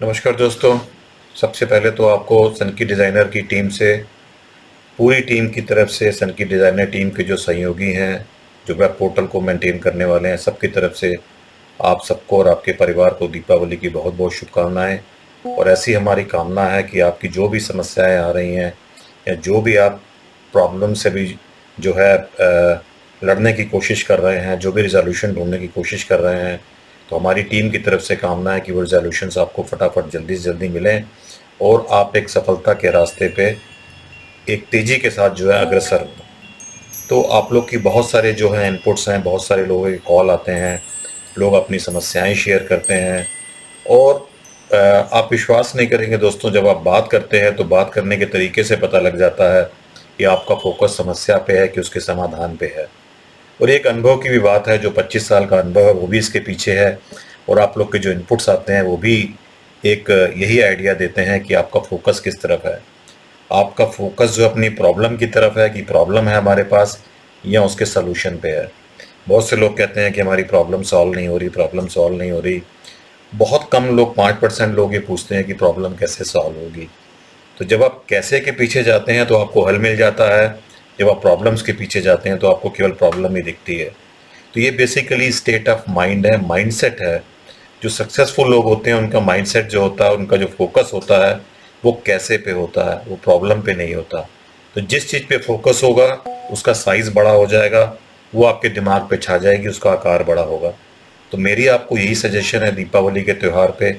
नमस्कार दोस्तों। सबसे पहले तो आपको सनकी डिज़ाइनर की टीम से, पूरी टीम की तरफ से, सनकी डिज़ाइनर टीम के जो सहयोगी हैं, जो वेब पोर्टल को मेंटेन करने वाले हैं, सबकी तरफ से आप सबको और आपके परिवार को दीपावली की बहुत बहुत शुभकामनाएं। और ऐसी हमारी कामना है कि आपकी जो भी समस्याएं आ रही हैं या जो भी आप प्रॉब्लम से भी जो है लड़ने की कोशिश कर रहे हैं, जो भी रिजोल्यूशन ढूंढने की कोशिश कर रहे हैं, तो हमारी टीम की तरफ से कामना है कि वो रिजोल्यूशंस आपको फटाफट जल्दी से जल्दी मिलें और आप एक सफलता के रास्ते पे एक तेज़ी के साथ जो है अग्रसर हों। तो आप लोग की बहुत सारे जो हैं इनपुट्स हैं, बहुत सारे लोगों के कॉल आते हैं, लोग अपनी समस्याएं शेयर करते हैं। और आप विश्वास नहीं करेंगे दोस्तों, जब आप बात करते हैं तो बात करने के तरीके से पता लग जाता है कि आपका फोकस समस्या पे है कि उसके समाधान पे है। और एक अनुभव की भी बात है, जो 25 साल का अनुभव है वो भी इसके पीछे है। और आप लोग के जो इनपुट्स आते हैं वो भी एक यही आइडिया देते हैं कि आपका फोकस किस तरफ है। आपका फोकस जो अपनी प्रॉब्लम की तरफ है कि प्रॉब्लम है हमारे पास, या उसके सलूशन पे है। बहुत से लोग कहते हैं कि हमारी प्रॉब्लम सॉल्व नहीं हो रही, प्रॉब्लम सॉल्व नहीं हो रही। बहुत कम लोग, 5% लोग ये पूछते हैं कि प्रॉब्लम कैसे सॉल्व होगी। तो जब आप कैसे के पीछे जाते हैं तो आपको हल मिल जाता है, जब आप प्रॉब्लम्स के पीछे जाते हैं तो आपको केवल प्रॉब्लम ही दिखती है। तो ये बेसिकली स्टेट ऑफ माइंड है, माइंडसेट है। जो सक्सेसफुल लोग होते हैं उनका माइंडसेट जो होता है, उनका जो फोकस होता है वो कैसे पे होता है, वो प्रॉब्लम पे नहीं होता। तो जिस चीज़ पे फोकस होगा उसका साइज़ बड़ा हो जाएगा, वो आपके दिमाग पे छा जाएगी, उसका आकार बड़ा होगा। तो मेरी आपको यही सजेशन है दीपावली के त्यौहार पे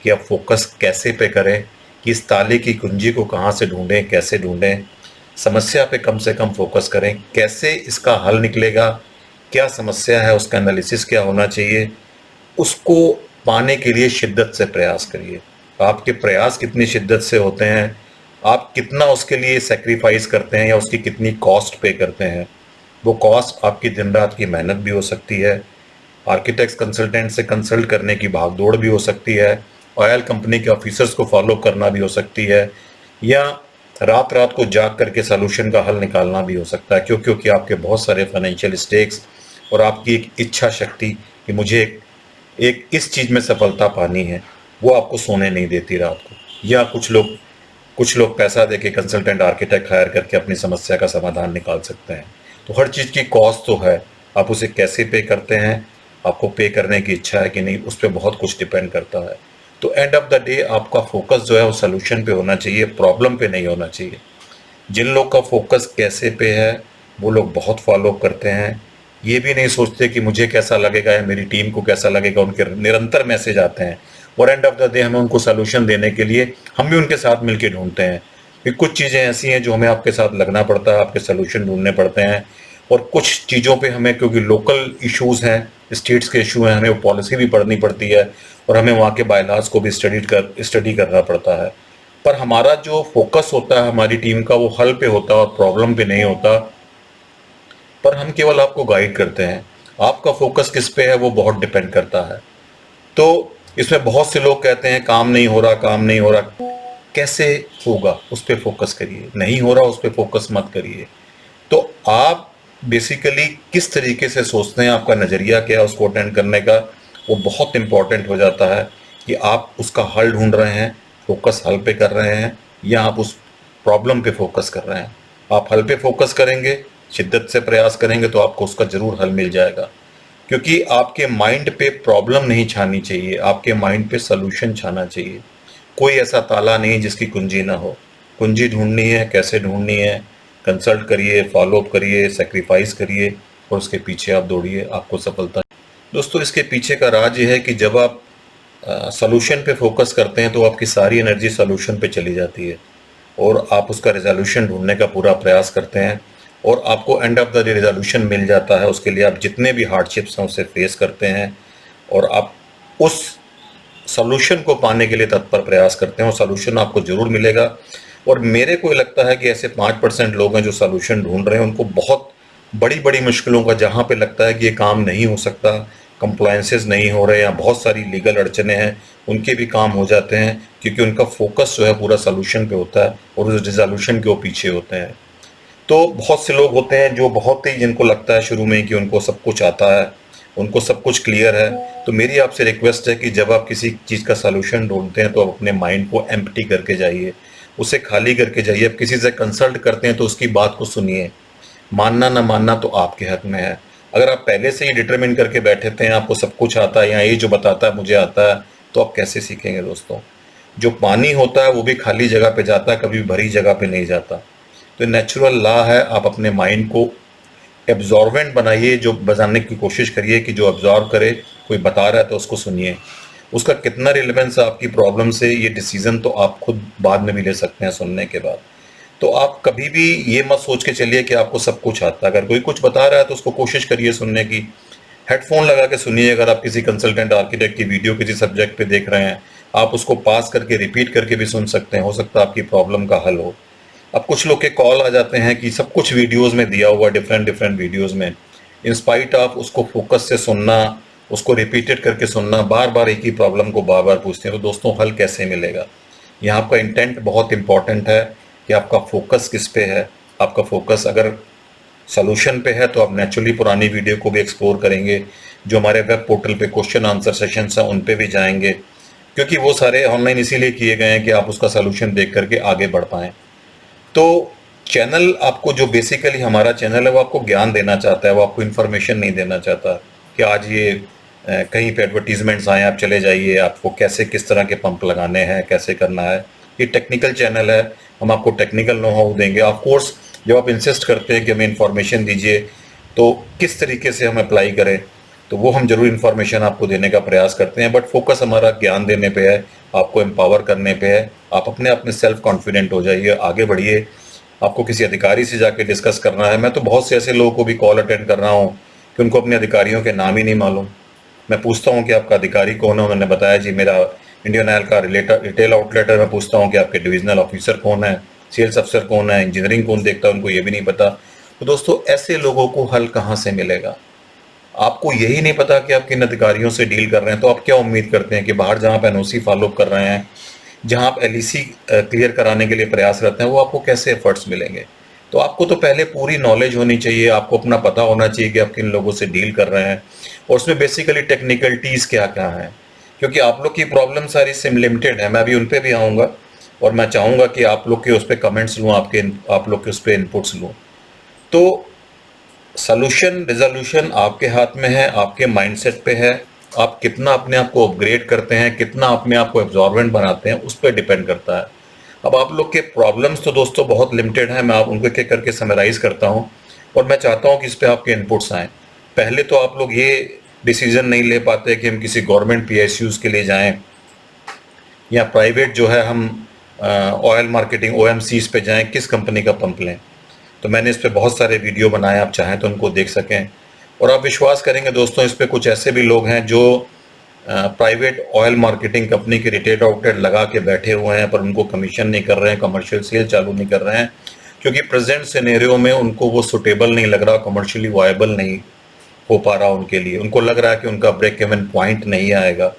कि आप फोकस कैसे पे करें, कि इस ताले की कुंजी को कहाँ से ढूंढें, कैसे ढूंढें। समस्या पे कम से कम फोकस करें, कैसे इसका हल निकलेगा, क्या समस्या है, उसका एनालिसिस क्या होना चाहिए, उसको पाने के लिए शिद्दत से प्रयास करिए। आपके प्रयास कितनी शिद्दत से होते हैं, आप कितना उसके लिए सेक्रीफाइस करते हैं या उसकी कितनी कॉस्ट पे करते हैं। वो कॉस्ट आपकी दिन रात की मेहनत भी हो सकती है, आर्किटेक्ट्स कंसल्टेंट से कंसल्ट करने की भागदौड़ भी हो सकती है, ऑयल कंपनी के ऑफिसर्स को फॉलो करना भी हो सकती है, या रात रात को जाग करके सॉल्यूशन का हल निकालना भी हो सकता है। क्योंकि आपके बहुत सारे फाइनेंशियल स्टेक्स और आपकी एक इच्छा शक्ति कि मुझे एक इस चीज़ में सफलता पानी है, वो आपको सोने नहीं देती रात को। या कुछ लोग पैसा देके कंसल्टेंट आर्किटेक्ट हायर करके अपनी समस्या का समाधान निकाल सकते हैं। तो हर चीज़ की कॉस्ट तो है, आप उसे कैसे पे करते हैं, आपको पे करने की इच्छा है कि नहीं, उस पर बहुत कुछ डिपेंड करता है। तो एंड ऑफ द डे आपका फोकस जो है वो सोल्यूशन पे होना चाहिए, प्रॉब्लम पे नहीं होना चाहिए। जिन लोग का फोकस कैसे पे है वो लोग बहुत फॉलो करते हैं, ये भी नहीं सोचते कि मुझे कैसा लगेगा या मेरी टीम को कैसा लगेगा। उनके निरंतर मैसेज आते हैं और एंड ऑफ द डे हमें उनको सोल्यूशन देने के लिए हम भी उनके साथ मिलकर ढूंढते हैं कि कुछ चीज़ें ऐसी हैं जो हमें आपके साथ लगना पड़ता है, आपके सोल्यूशन ढूंढने पड़ते हैं। और कुछ चीज़ों पे हमें, क्योंकि लोकल इश्यूज हैं, स्टेट्स के इशू हैं, हमें वो पॉलिसी भी पढ़नी पड़ती है और हमें वहाँ के बायलॉज को भी स्टडी करना पड़ता है। पर हमारा जो फोकस होता है हमारी टीम का, वो हल पे होता है और प्रॉब्लम पे नहीं होता। पर हम केवल आपको गाइड करते हैं, आपका फोकस किस पे है वो बहुत डिपेंड करता है। तो इसमें बहुत से लोग कहते हैं काम नहीं हो रहा, काम नहीं हो रहा। कैसे होगा उस पर फोकस करिए, नहीं हो रहा उस पर फोकस मत करिए। तो आप बेसिकली किस तरीके से सोचते हैं, आपका नज़रिया क्या है उसको अटेंड करने का, वो बहुत इंपॉर्टेंट हो जाता है कि आप उसका हल ढूंढ रहे हैं, फोकस हल पे कर रहे हैं, या आप उस प्रॉब्लम पे फोकस कर रहे हैं। आप हल पे फोकस करेंगे, शिद्दत से प्रयास करेंगे तो आपको उसका ज़रूर हल मिल जाएगा। क्योंकि आपके माइंड पे प्रॉब्लम नहीं छानी चाहिए, आपके माइंड पे सलूशन छाना चाहिए। कोई ऐसा ताला नहीं जिसकी कुंजी ना हो। कुंजी ढूंढनी है, कैसे ढूंढनी है, कंसल्ट करिए, फॉलो अप करिए, सेक्रीफाइस करिए और उसके पीछे आप दौड़िए, आपको सफलता। दोस्तों इसके पीछे का राज ये है कि जब आप सॉल्यूशन पे फोकस करते हैं तो आपकी सारी एनर्जी सॉल्यूशन पे चली जाती है और आप उसका रिजोल्यूशन ढूंढने का पूरा प्रयास करते हैं और आपको end of the day resolution मिल जाता है। उसके लिए आप जितने भी हार्डशिप्स हैं उसे फेस करते हैं और आप उस सॉल्यूशन को पाने के लिए तत्पर प्रयास करते हैं और सॉल्यूशन आपको ज़रूर मिलेगा। और मेरे को लगता है कि ऐसे 5% लोग हैं जो सॉल्यूशन ढूंढ रहे हैं, उनको बहुत बड़ी बड़ी मुश्किलों का, जहाँ पे लगता है कि ये काम नहीं हो सकता, कंप्लायंसेस नहीं हो रहे या बहुत सारी लीगल अड़चने हैं, उनके भी काम हो जाते हैं क्योंकि उनका फोकस जो है पूरा सॉल्यूशन पे होता है और उस रिजोल्यूशन के वो पीछे होते हैं। तो बहुत से लोग होते हैं जो बहुत ही, जिनको लगता है शुरू में कि उनको सब कुछ आता है, उनको सब कुछ क्लियर है। तो मेरी आपसे रिक्वेस्ट है कि जब आप किसी चीज़ का सॉल्यूशन ढूंढते हैं तो आप अपने माइंड को एम्प्टी करके जाइए, उसे खाली करके जाइए। आप किसी से कंसल्ट करते हैं तो उसकी बात को सुनिए, मानना ना मानना तो आपके हाथ में है। अगर आप पहले से ही डिटरमिन करके बैठे थे, आपको सब कुछ आता है या ये जो बताता है मुझे आता है, तो आप कैसे सीखेंगे दोस्तों। जो पानी होता है वो भी खाली जगह पे जाता है, कभी भरी जगह पे नहीं जाता। तो नेचुरल लॉ है, आप अपने माइंड को एब्जॉर्वेंट बनाइए, जो बनाने की कोशिश करिए कि जो एब्जॉर्व करे। कोई बता रहा है तो उसको सुनिए, उसका कितना रिलेवेंस है आपकी प्रॉब्लम से, ये डिसीजन तो आप खुद बाद में भी ले सकते हैं सुनने के बाद। तो आप कभी भी ये मत सोच के चलिए कि आपको सब कुछ आता है। अगर कोई कुछ बता रहा है तो उसको कोशिश करिए सुनने की, हेडफोन लगा के सुनिए। अगर आप किसी कंसल्टेंट आर्किटेक्ट की वीडियो किसी सब्जेक्ट पे देख रहे हैं, आप उसको पास करके रिपीट करके भी सुन सकते हैं, हो सकता है आपकी प्रॉब्लम का हल हो। अब कुछ लोग के कॉल आ जाते हैं कि सब कुछ वीडियोस में दिया हुआ, डिफरेंट डिफरेंट वीडियोस में, इन स्पाइट ऑफ उसको फोकस से सुनना, उसको रिपीटेड करके सुनना, बार बार एक ही प्रॉब्लम को बार बार पूछते हैं, तो दोस्तों हल कैसे मिलेगा। यहाँ आपका इंटेंट बहुत इंपॉर्टेंट है कि आपका फोकस किस पे है। आपका फोकस अगर सोल्यूशन पे है तो आप नेचुरली पुरानी वीडियो को भी एक्सप्लोर करेंगे, जो हमारे वेब पोर्टल पे क्वेश्चन आंसर सेशंस हैं उन पे भी जाएंगे, क्योंकि वो सारे ऑनलाइन इसीलिए किए गए हैं कि आप उसका सोल्यूशन देख करके आगे बढ़ पाएँ। तो चैनल आपको, जो बेसिकली हमारा चैनल है, वो आपको ज्ञान देना चाहता है, वो आपको इन्फॉर्मेशन नहीं देना चाहता कि आज ये कहीं पे एडवर्टीजमेंट्स आए आप चले जाइए, आपको कैसे किस तरह के पंप लगाने हैं, कैसे करना है। ये टेक्निकल चैनल है, हम आपको टेक्निकल नो हाउ देंगे। ऑफ कोर्स जब आप इंसिस्ट करते हैं कि हमें इन्फॉर्मेशन दीजिए तो किस तरीके से हम अप्लाई करें, तो वो हम जरूर इन्फॉर्मेशन आपको देने का प्रयास करते हैं, बट फोकस हमारा ज्ञान देने पे है, आपको एम्पावर करने पे है। आप अपने आप में सेल्फ कॉन्फिडेंट हो जाइए, आगे बढ़िए। आपको किसी अधिकारी से जाके डिस्कस करना है, मैं तो बहुत से ऐसे लोगों को भी कॉल अटेंड कर रहा हूँ कि उनको अपने अधिकारियों के नाम ही नहीं मालूम। मैं पूछता हूँ कि आपका अधिकारी कौन है, उन्होंने बताया जी मेरा इंडियन ऑयल का रिटेल आउटलेट है। मैं पूछता हूँ कि आपके डिविजनल ऑफिसर कौन है, सेल्स अफसर कौन है, इंजीनियरिंग कौन देखता है, उनको ये भी नहीं पता। तो दोस्तों ऐसे लोगों को हल कहाँ से मिलेगा। आपको यही नहीं पता कि आप किन अधिकारियों से डील कर रहे हैं, तो आप क्या उम्मीद करते हैं कि बाहर जहाँ आप एनओसी फॉलो कर रहे हैं, जहाँ आप एलईसी क्लियर कराने के लिए प्रयासरत हैं, वो आपको कैसे एफर्ट्स मिलेंगे। तो आपको तो पहले पूरी नॉलेज होनी चाहिए, आपको अपना पता होना चाहिए कि आप किन लोगों से डील कर रहे हैं और उसमें बेसिकली टेक्निकलिटीज़ क्या क्या हैं, क्योंकि आप लोग की प्रॉब्लम सारी सिम लिमिटेड है। मैं अभी उन पर भी आऊँगा और मैं चाहूँगा कि आप लोग के उस पर कमेंट्स लूँ, आप लोग के उस पर इनपुट्स लूँ। तो सॉल्यूशन रिजोल्यूशन आपके हाथ में है, आपके माइंडसेट पे है। आप कितना अपने आप को अपग्रेड करते हैं, कितना अपने आप को एब्जॉर्वेंट बनाते हैं, उस पर डिपेंड करता है। अब आप लोग के प्रॉब्लम्स तो दोस्तों बहुत लिमिटेड हैं, मैं आप उनको एक एक करके समराइज करता हूं और मैं चाहता हूं कि इस पर आपके इनपुट्स आएँ। पहले तो आप लोग ये डिसीजन नहीं ले पाते कि हम किसी गवर्नमेंट पीएसयूज़ के लिए जाएं या प्राइवेट जो है हम ऑयल मार्केटिंग ओएमसीज पे जाएं, किस कंपनी का पंप लें। तो मैंने इस पे बहुत सारे वीडियो बनाए, आप चाहें तो उनको देख सकें। और आप विश्वास करेंगे दोस्तों, इस पे कुछ ऐसे भी लोग हैं जो प्राइवेट ऑयल मार्केटिंग कंपनी के रिटेल आउटलेट लगा के बैठे हुए हैं, पर उनको कमीशन नहीं कर रहे हैं, कमर्शियल सेल चालू नहीं कर रहे हैं, क्योंकि प्रेजेंट सिनेरियो में उनको वो सुटेबल नहीं लग रहा, कमर्शियली वायबल नहीं हो पा रहा उनके लिए। उनको लग रहा है कि उनका ब्रेक इवन पॉइंट नहीं आएगा,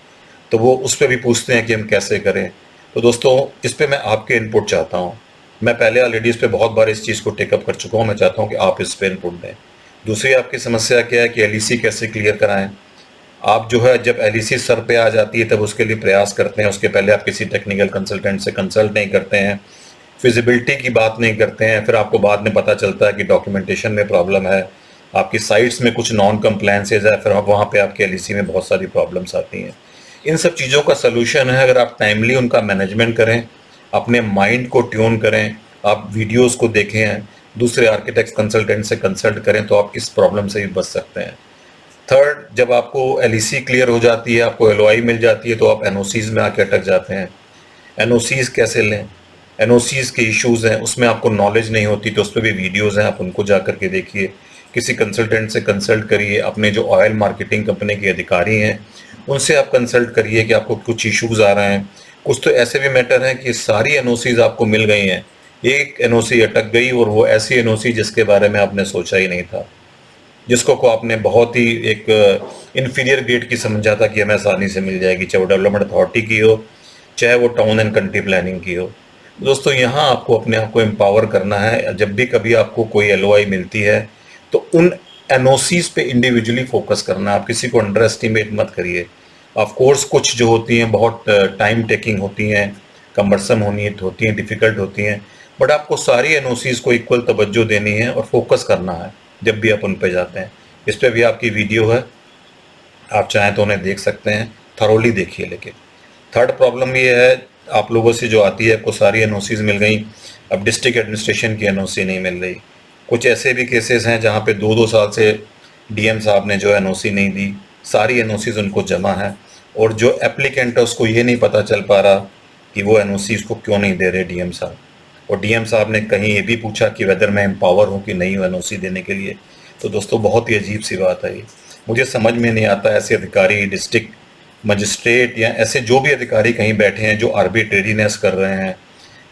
तो वो उस पर भी पूछते हैं कि हम कैसे करें। तो दोस्तों इस पर मैं आपके इनपुट चाहता हूँ। मैं पहले ऑलरेडी इस पे बहुत बार इस चीज़ को टेकअप कर चुका हूँ, मैं चाहता हूँ कि आप इस पे इनपुट दें। दूसरी आपकी समस्या क्या है कि एलईसी कैसे क्लियर कराएं। आप जो है जब एलईसी सर पे आ जाती है तब उसके लिए प्रयास करते हैं, उसके पहले आप किसी टेक्निकल कंसल्टेंट से कंसल्ट नहीं करते हैं, फिजिबिलिटी की बात नहीं करते हैं, फिर आपको बाद में पता चलता है कि डॉक्यूमेंटेशन में प्रॉब्लम है, आपकी साइट्स में कुछ नॉन कंप्लायंसेज है, फिर वहाँ पे आपके एलईसी में बहुत सारी प्रॉब्लम्स आती हैं। इन सब चीज़ों का सलूशन है, अगर आप टाइमली उनका मैनेजमेंट करें, अपने माइंड को ट्यून करें, आप वीडियोस को देखें, दूसरे आर्किटेक्ट कंसल्टेंट से कंसल्ट करें, तो आप इस प्रॉब्लम से भी बच सकते हैं। थर्ड, जब आपको एलईसी क्लियर हो जाती है, आपको एलओआई मिल जाती है, तो आप एनओसीज में आके अटक जाते हैं। एनओसीज कैसे लें, एनओसीज के इश्यूज़ हैं, उसमें आपको नॉलेज नहीं होती, तो उस पर भी वीडियोज़ हैं, आप उनको जा करके देखिए। किसी कंसल्टेंट से कंसल्ट करिए, अपने जो ऑयल मार्केटिंग कंपनी के अधिकारी हैं उनसे आप कंसल्ट करिए कि आपको कुछ इश्यूज़ आ रहे हैं। कुछ तो ऐसे भी मैटर हैं कि सारी एनओसीज आपको मिल गई हैं, एक एनओसी अटक गई, और वो ऐसी एनओसी जिसके बारे में आपने सोचा ही नहीं था, जिसको को आपने बहुत ही एक इन्फीरियर ग्रेड की समझा था कि हमें आसानी से मिल जाएगी, चाहे वो डेवलपमेंट अथॉरिटी की हो, चाहे वो टाउन एंड कंट्री प्लानिंग की हो। दोस्तों यहाँ आपको अपने आप को एम्पावर करना है। जब भी कभी आपको कोई एलओआई मिलती है तो उन एनओसीज पे इंडिविजुअली फोकस करना है। आप किसी को अंडर एस्टिमेट मत करिए। ऑफ कोर्स कुछ जो होती हैं बहुत टाइम टेकिंग होती हैं, कम्बरसम होती हैं, डिफ़िकल्ट होती हैं, बट आपको सारी एनओसीज को इक्वल तवज्जो देनी है और फोकस करना है जब भी आप उन पे जाते हैं। इस पे भी आपकी वीडियो है, आप चाहें तो उन्हें देख सकते हैं, थरोली देखिए। लेकिन थर्ड प्रॉब्लम ये है आप लोगों से जो आती है, आपको सारी एनओसीज मिल गई, अब डिस्ट्रिक्ट एडमिनिस्ट्रेशन की एनओसी नहीं मिल रही। कुछ ऐसे भी केसेस हैं जहाँ पे 2-2 साल से डीएम साहब ने जो एनओसी नहीं दी, सारी एनओसीज उनको जमा है, और जो एप्लीकेंट है उसको ये नहीं पता चल पा रहा कि वो एनओसी को क्यों नहीं दे रहे डीएम साहब। और डीएम साहब ने कहीं ये भी पूछा कि वेदर मैं एम्पावर हूँ कि नहीं हूँ एनओसी देने के लिए। तो दोस्तों बहुत ही अजीब सी बात है ये, मुझे समझ में नहीं आता ऐसे अधिकारी, डिस्ट्रिक्ट मजिस्ट्रेट या ऐसे जो भी अधिकारी कहीं बैठे हैं जो आर्बिट्रेरीनेस कर रहे हैं,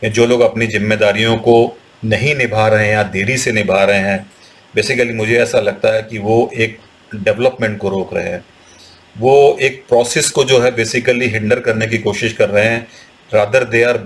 या जो लोग अपनी जिम्मेदारियों को नहीं निभा रहे हैं या देरी से निभा रहे हैं। बेसिकली मुझे ऐसा लगता है कि वो एक डेवलपमेंट को रोक रहे हैं, वो एक प्रोसेस को जो है बेसिकली हिंडर करने की कोशिश कर रहे हैं। रादर दे आर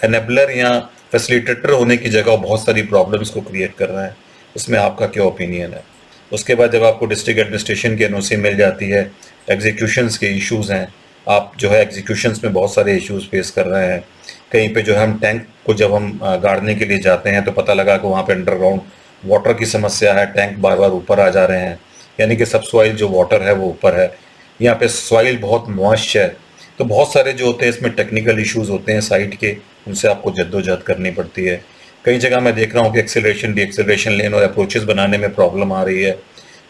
एनेबलर या फैसिलिटेटर होने की जगह बहुत सारी प्रॉब्लम्स को क्रिएट कर रहे हैं। इसमें आपका क्या ओपिनियन है? उसके बाद जब आपको डिस्ट्रिक्ट एडमिनिस्ट्रेशन की एनओसी मिल जाती है, एग्जीक्यूशंस के इश्यूज़ हैं, आप जो है एग्जीक्यूशंस में बहुत सारे इश्यूज़ फेस कर रहे हैं। कहीं पे जो है हम टैंक को जब हम गाड़ने के लिए जाते हैं तो पता लगा कि वहाँ पे अंडरग्राउंड वाटर की समस्या है, टैंक बार बार ऊपर आ जा रहे हैं, यानी कि सब सॉइल जो वाटर है वो ऊपर है, यहाँ पे सॉइल बहुत मॉइस्ट है। तो बहुत सारे जो होते हैं इसमें टेक्निकल इश्यूज़ होते हैं साइट के, उनसे आपको जद्दोजहद करनी पड़ती है। कई जगह मैं देख रहा हूँ कि एक्सेलरेशन, डी एक्सेलरेशन लेन और अप्रोचेस बनाने में प्रॉब्लम आ रही है,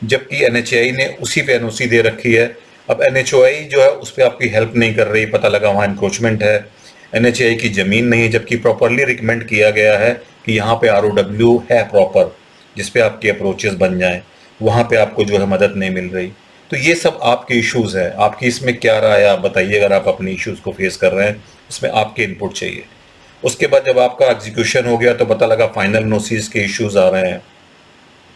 जबकि एनएचएआई ने उसी पे एनओसी दे रखी है। अब एनएचएआई जो है उस पर आपकी हेल्प नहीं कर रही, पता लगा वहाँ इंक्रोचमेंट है, एनएचएआई की ज़मीन नहीं है, जबकि प्रॉपरली रिकमेंड किया गया है कि यहाँ पे आरओडब्ल्यू है प्रॉपर, जिस पे आपकी अप्रोचेस बन जाएं, वहाँ पे आपको जो है मदद नहीं मिल रही। तो ये सब आपके इश्यूज़ हैं, आपकी इसमें क्या राय है आप बताइए। अगर आप अपनी इश्यूज़ को फेस कर रहे हैं, इसमें आपके इनपुट चाहिए। उसके बाद जब आपका एग्जीक्यूशन हो गया तो पता लगा फाइनल एनओसीज के इश्यूज़ आ रहे हैं,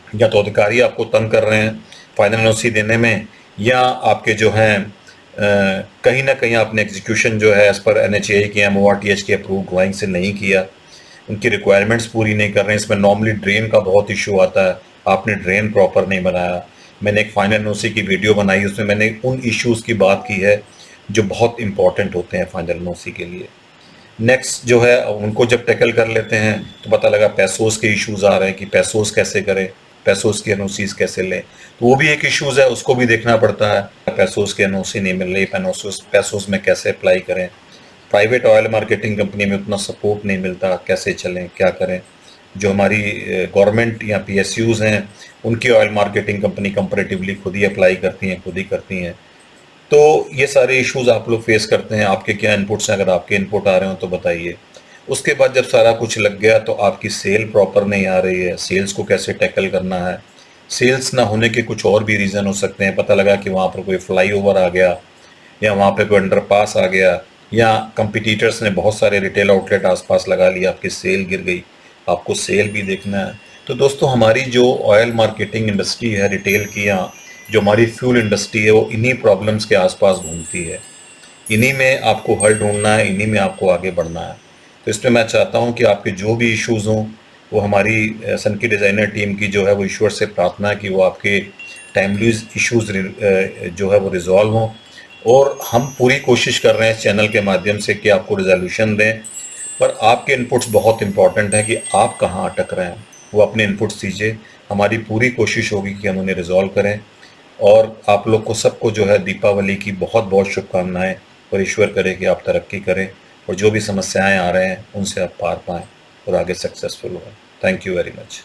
या तो अधिकारी आपको तंग कर रहे हैं फाइनल एनओसी देने में, या आपके जो हैं कहीं ना कहीं आपने एग्जीक्यूशन जो है एज़ पर एनएचएआई की एमओआरटीएच की अप्रूव ड्राइंग से नहीं किया, उनकी रिक्वायरमेंट्स पूरी नहीं कर रहे हैं। इसमें नॉर्मली ड्रेन का बहुत इशू आता है, आपने ड्रेन प्रॉपर नहीं बनाया। मैंने एक फाइनल एनओसी की वीडियो बनाई, उसमें मैंने उन इश्यूज़ की बात की है जो बहुत इंपॉर्टेंट होते हैं फाइनल एनओसी के लिए। नेक्स्ट जो है उनको जब टैकल कर लेते हैं तो पता लगा पैसोस के इश्यूज़ आ रहे हैं कि पैसोस कैसे करें, पैसोस की एनओसीज कैसे लें, तो वो भी एक इश्यूज़ है, उसको भी देखना पड़ता है। पैसोस की एनओसी नहीं मिल रही, पैसोस में कैसे अप्लाई करें, प्राइवेट ऑयल मार्केटिंग कंपनी में उतना सपोर्ट नहीं मिलता, कैसे चलें, क्या करें। जो हमारी गवर्नमेंट या पीएसयूज़ हैं उनकी ऑयल मार्केटिंग कंपनी कंपैरेटिवली खुद ही अप्लाई करती हैं, खुद ही करती हैं। तो ये सारे इश्यूज़ आप लोग फेस करते हैं। आपके क्या इनपुट्स हैं? अगर आपके इनपुट आ रहे हो तो बताइए। उसके बाद जब सारा कुछ लग गया तो आपकी सेल प्रॉपर नहीं आ रही है, सेल्स को कैसे टैकल करना है। सेल्स ना होने के कुछ और भी रीज़न हो सकते हैं, पता लगा कि वहाँ पर कोई फ्लाईओवर आ गया, या वहाँ पे कोई अंडरपास आ गया, या कंपटीटर्स ने बहुत सारे रिटेल आउटलेट आसपास लगा लिया, आपकी सेल गिर गई, आपको सेल भी देखना है। तो दोस्तों हमारी जो ऑयल मार्केटिंग इंडस्ट्री है रिटेल की, या जो हमारी फ्यूल इंडस्ट्री है, वो इन्हीं प्रॉब्लम्स के आसपास घूमती है। इन्हीं में आपको हल ढूंढना है, इन्हीं में आपको आगे बढ़ना है। तो इसमें मैं चाहता हूँ कि आपके जो भी इश्यूज़ हों वो हमारी सनकी डिज़ाइनर टीम की जो है वो ईश्वर से प्रार्थना है कि वो आपके टाइमली इश्यूज़ जो है वो रिजॉल्व हों, और हम पूरी कोशिश कर रहे हैं इस चैनल के माध्यम से कि आपको रिजोल्यूशन दें। पर आपके इनपुट्स बहुत इंपॉर्टेंट हैं कि आप कहाँ अटक रहे हैं, वो अपने इनपुट्स दीजिए। हमारी पूरी कोशिश होगी कि हम उन्हें रिजॉल्व करें। और आप लोग को सबको जो है दीपावली की बहुत बहुत शुभकामनाएं, और ईश्वर करे कि आप तरक्की करें और जो भी समस्याएं आ रहे हैं उनसे आप पार पाएं और आगे सक्सेसफुल हों। Thank you very much.